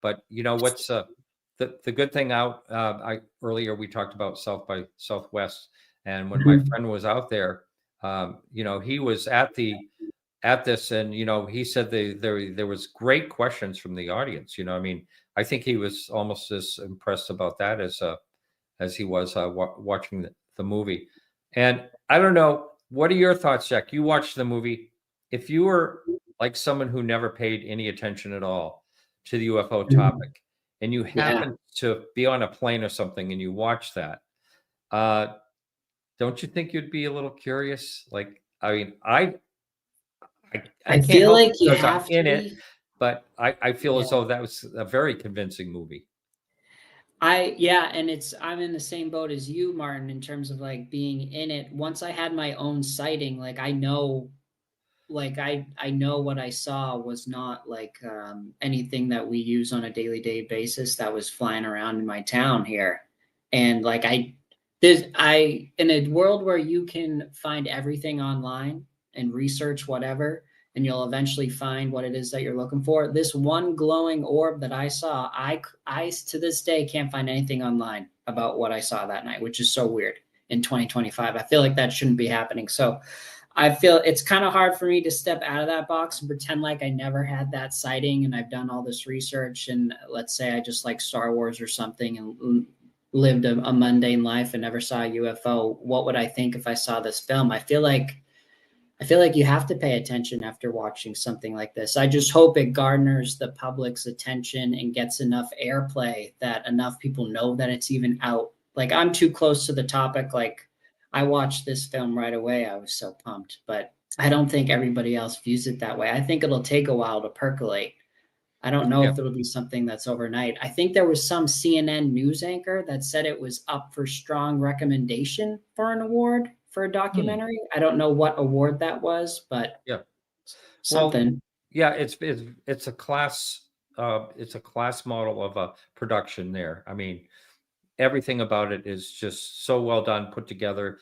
But what's the good thing out? Earlier we talked about South by Southwest, and when my friend was out there, he was at this, and he said there was great questions from the audience. I mean, I think he was almost as impressed about that as he was watching the movie. And I don't know, what are your thoughts, Jack? You watched the movie. If you were like someone who never paid any attention at all to the UFO topic, and you happen to be on a plane or something and you watch that, don't you think you'd be a little curious? Like, I mean, I can't feel help like you because have I'm in to it, but I feel as though that was a very convincing movie. And I'm in the same boat as you, Martin, in terms of like being in it. Once I had my own sighting, like I know what I saw was not like anything that we use on a day basis that was flying around in my town here. And like in a world where you can find everything online and research whatever, and you'll eventually find what it is that you're looking for. This one glowing orb that I saw, I to this day can't find anything online about what I saw that night, which is so weird in 2025. I feel like that shouldn't be happening. So I feel it's kind of hard for me to step out of that box and pretend like I never had that sighting and I've done all this research. And let's say I just like Star Wars or something and lived a mundane life and never saw a UFO. What would I think if I saw this film? I feel like you have to pay attention after watching something like this. I just hope it garners the public's attention and gets enough airplay that enough people know that it's even out. Like, I'm too close to the topic. Like, I watched this film right away. I was so pumped, but I don't think everybody else views it that way. I think it'll take a while to percolate. I don't know if it'll be something that's overnight. I think there was some CNN news anchor that said it was up for strong recommendation for an award for a documentary. I don't know what award that was, but something. Well, it's a class model of a production there. I mean, everything about it is just so well done, put together.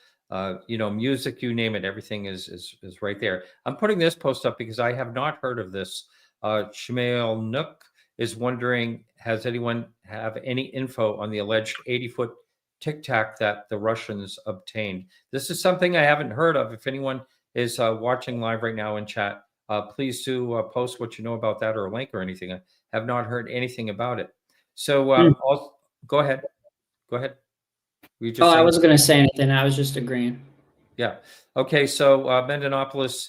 Music, you name it, everything is right there. I'm putting this post up because I have not heard of this. Shmael Nook is wondering, has anyone have any info on the alleged 80-foot Tic Tac that the Russians obtained? This is something I haven't heard of. If anyone is watching live right now in chat, please do post what you know about that or a link or anything. I have not heard anything about it. So go ahead. Go ahead. I wasn't going to say anything. I was just agreeing. Yeah. Okay. So Mendonopoulos,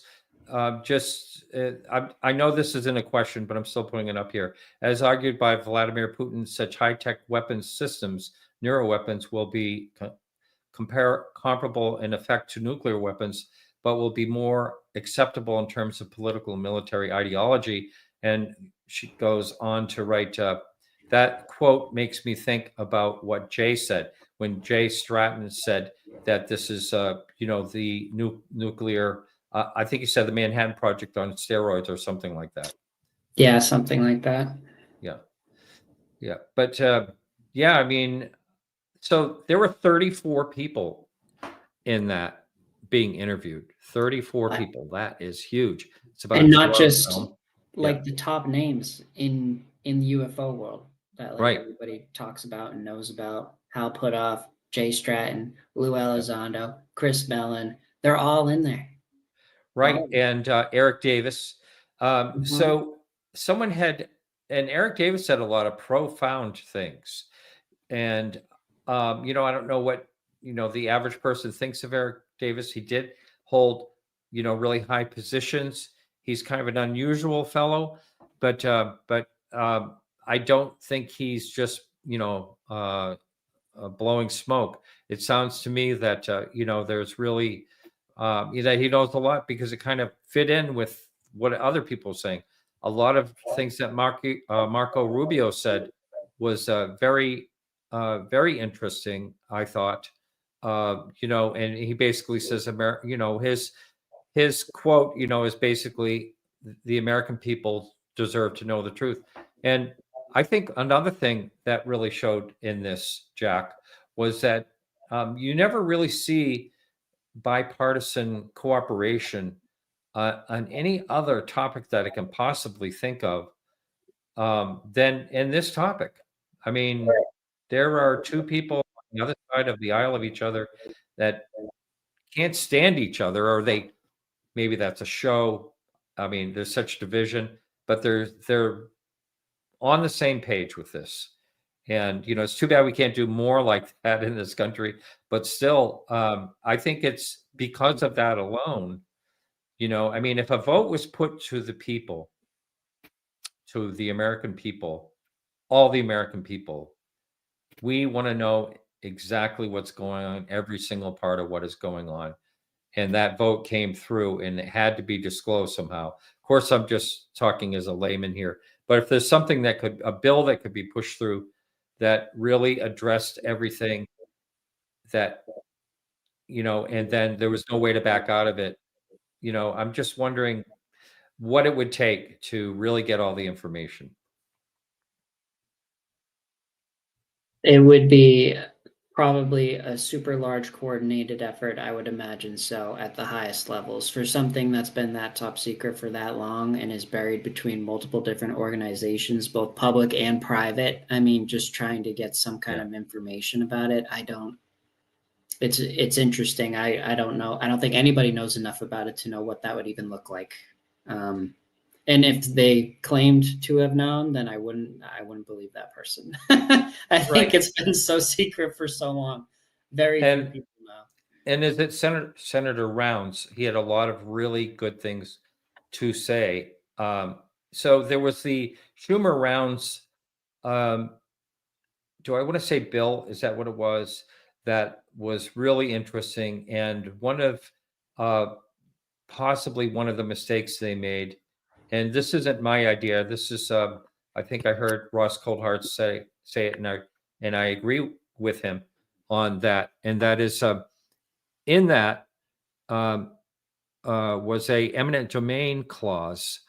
I know this isn't a question, but I'm still putting it up here. As argued by Vladimir Putin, such high-tech weapons systems, neuroweapons, will be comparable in effect to nuclear weapons, but will be more acceptable in terms of political and military ideology. And she goes on to write, that quote makes me think about what Jay said when Jay Stratton said that this is, the nuclear, I think he said the Manhattan Project on steroids or something like that. Yeah, something like that. Yeah. Yeah. But I mean, so there were 34 people in that being interviewed. 34 people. That is huge. It's about, and not just like the top names in the UFO world that everybody talks about and knows about. Hal Puthoff, Jay Stratton, Lue Elizondo, Chris Mellon. They're all in there. Right. And Eric Davis. So someone and Eric Davis said a lot of profound things. And, I don't know what, the average person thinks of Eric Davis. He did hold, really high positions. He's kind of an unusual fellow, but I don't think he's just, blowing smoke. It sounds to me that, there's really, that he knows a lot because it kind of fit in with what other people are saying. A lot of things that Marco Rubio said was very, very interesting, I thought. And he basically says, his quote, is basically the American people deserve to know the truth. And I think another thing that really showed in this, Jack, was that you never really see bipartisan cooperation on any other topic that I can possibly think of than in this topic. I mean, there are two people on the other side of the aisle of each other that can't stand each other, or maybe that's a show. I mean, there's such division, but they're on the same page with this. And it's too bad we can't do more like that in this country. But still, I think it's because of that alone. I mean, if a vote was put to the people, to the American people, all the American people, we want to know exactly what's going on, every single part of what is going on. And that vote came through, and it had to be disclosed somehow. Of course, I'm just talking as a layman here, but if there's something a bill that could be pushed through that really addressed everything that, and then there was no way to back out of it, I'm just wondering what it would take to really get all the information. It would be probably a super large coordinated effort, I would imagine so, at the highest levels for something that's been that top secret for that long and is buried between multiple different organizations, both public and private. I mean, just trying to get some kind of information about it. It's interesting. I don't know. I don't think anybody knows enough about it to know what that would even look like. And if they claimed to have known, then I wouldn't believe that person. I think it's been so secret for so long. Very few people know. And is it Senator Rounds? He had a lot of really good things to say. So there was the Schumer Rounds. Do I want to say bill? Is that what it was? That was really interesting. And one of possibly one of the mistakes they made, and this isn't my idea. This is I think I heard Ross Coulthart say it, and I agree with him on that. And that is in that was a eminent domain clause.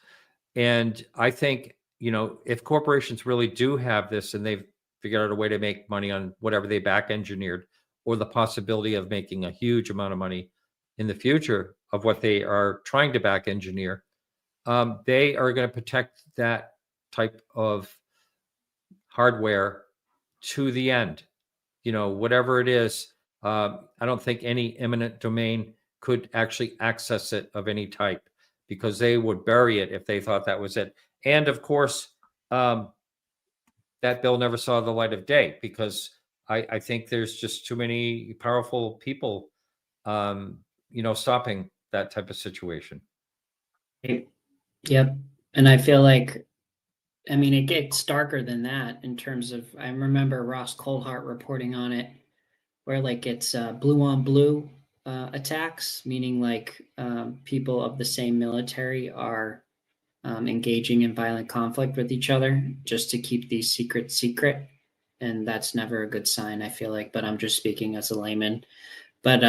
And I think if corporations really do have this, and they've figured out a way to make money on whatever they back engineered, or the possibility of making a huge amount of money in the future of what they are trying to back engineer, they are going to protect that type of hardware to the end. Whatever it is, I don't think any eminent domain could actually access it of any type, because they would bury it if they thought that was it. And of course, that bill never saw the light of day, because I think there's just too many powerful people, stopping that type of situation. Yep. And I feel like, I mean, it gets darker than that in terms of, I remember Ross Coulthart reporting on it, where like it's blue on blue attacks, meaning like people of the same military are engaging in violent conflict with each other just to keep these secret. And that's never a good sign, I feel like, but I'm just speaking as a layman. But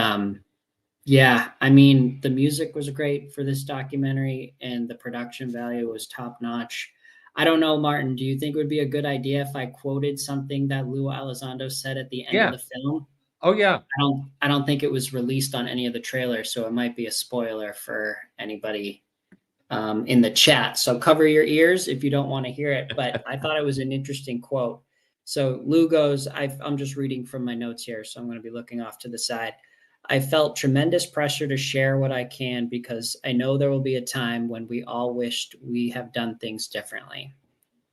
yeah, I mean, the music was great for this documentary, and the production value was top notch. I don't know, Martin, do you think it would be a good idea if I quoted something that Lue Elizondo said at the end of the film? Oh yeah. I don't think it was released on any of the trailers, so it might be a spoiler for anybody in the chat. So cover your ears if you don't want to hear it, but I thought it was an interesting quote. So Lou goes, I'm just reading from my notes here, so I'm going to be looking off to the side. I felt tremendous pressure to share what I can, because I know there will be a time when we all wished we have done things differently.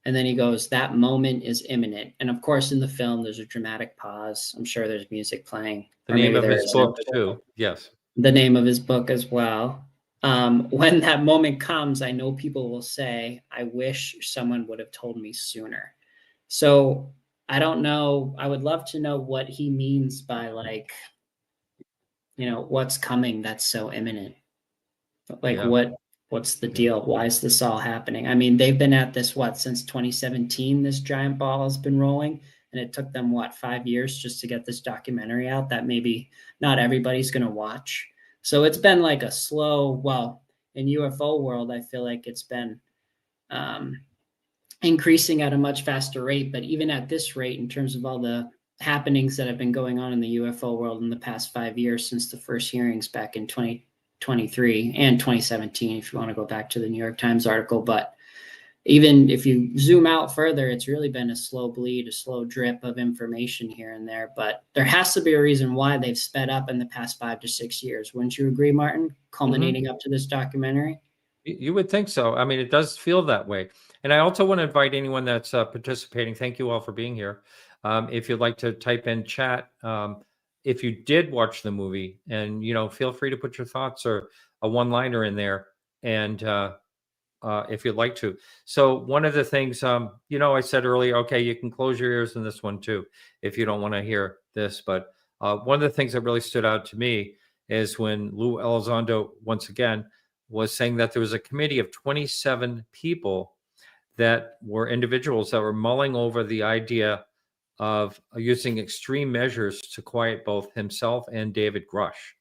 And then he goes, that moment is imminent. And of course, in the film, there's a dramatic pause. I'm sure there's music playing. The name of his book too. Yes. The name of his book as well. When that moment comes, I know people will say, I wish someone would have told me sooner. So I don't know. I would love to know what he means by like, what's coming that's so imminent. Like what's the deal? Why is this all happening? I mean, they've been at this, since 2017, this giant ball has been rolling, and it took them 5 years just to get this documentary out that maybe not everybody's going to watch. So it's been like a slow, in UFO world, I feel like it's been increasing at a much faster rate. But even at this rate, in terms of all the happenings that have been going on in the UFO world in the past 5 years, since the first hearings back in 2023 and 2017, if you want to go back to the New York Times article. But even if you zoom out further, it's really been a slow bleed, a slow drip of information here and there. But there has to be a reason why they've sped up in the past 5 to 6 years. Wouldn't you agree, Martin? Culminating up to this documentary. You would think so. I mean, it does feel that way. And I also want to invite anyone that's participating. Thank you all for being here. If you'd like to type in chat, if you did watch the movie, and feel free to put your thoughts or a one-liner in there, and if you'd like to. So one of the things, I said earlier, okay, you can close your ears in this one too, if you don't want to hear this. But one of the things that really stood out to me is when Lue Elizondo, once again, was saying that there was a committee of 27 people that were individuals that were mulling over the idea of using extreme measures to quiet both himself and David Grusch.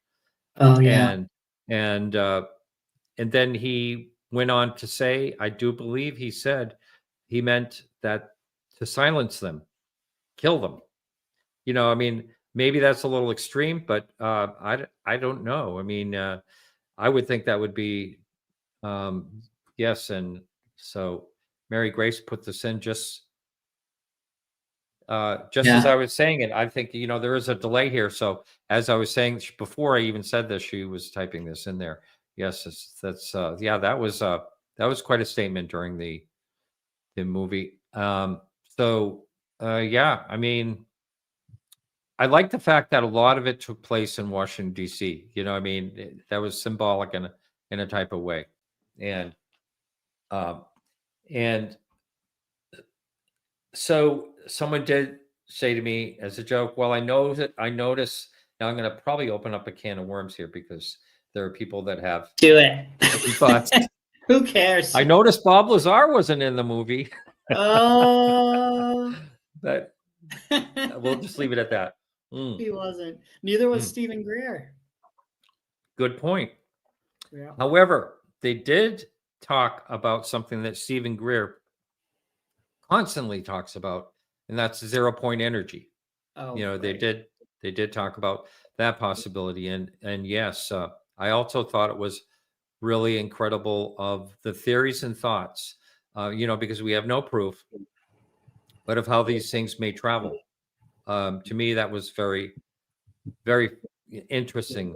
Oh yeah. And then he went on to say, I do believe he said he meant that to silence them, kill them. I mean, maybe that's a little extreme, but I don't know. I mean, I would think that would be yes. And so Mary Grace put this in just as I was saying it. I think there is a delay here. So as I was saying before I even said this, she was typing this in there. Yes, that's that was quite a statement during the movie. I mean, I like the fact that a lot of it took place in Washington D.C. I mean, that was symbolic in a type of way, and so someone did say to me as a joke, well, I notice now I'm going to probably open up a can of worms here because there are people that have do it. Thoughts. Who cares? I noticed Bob Lazar wasn't in the movie. Oh. But we'll just leave it at that. He wasn't. Neither was Stephen Greer. Good point. Yeah. However, they did talk about something that Stephen Greer constantly talks about, and that's 0 point energy. Oh, they did talk about that possibility, and yes, I also thought it was really incredible of the theories and thoughts, because we have no proof, but of how these things may travel. To me, that was very, very interesting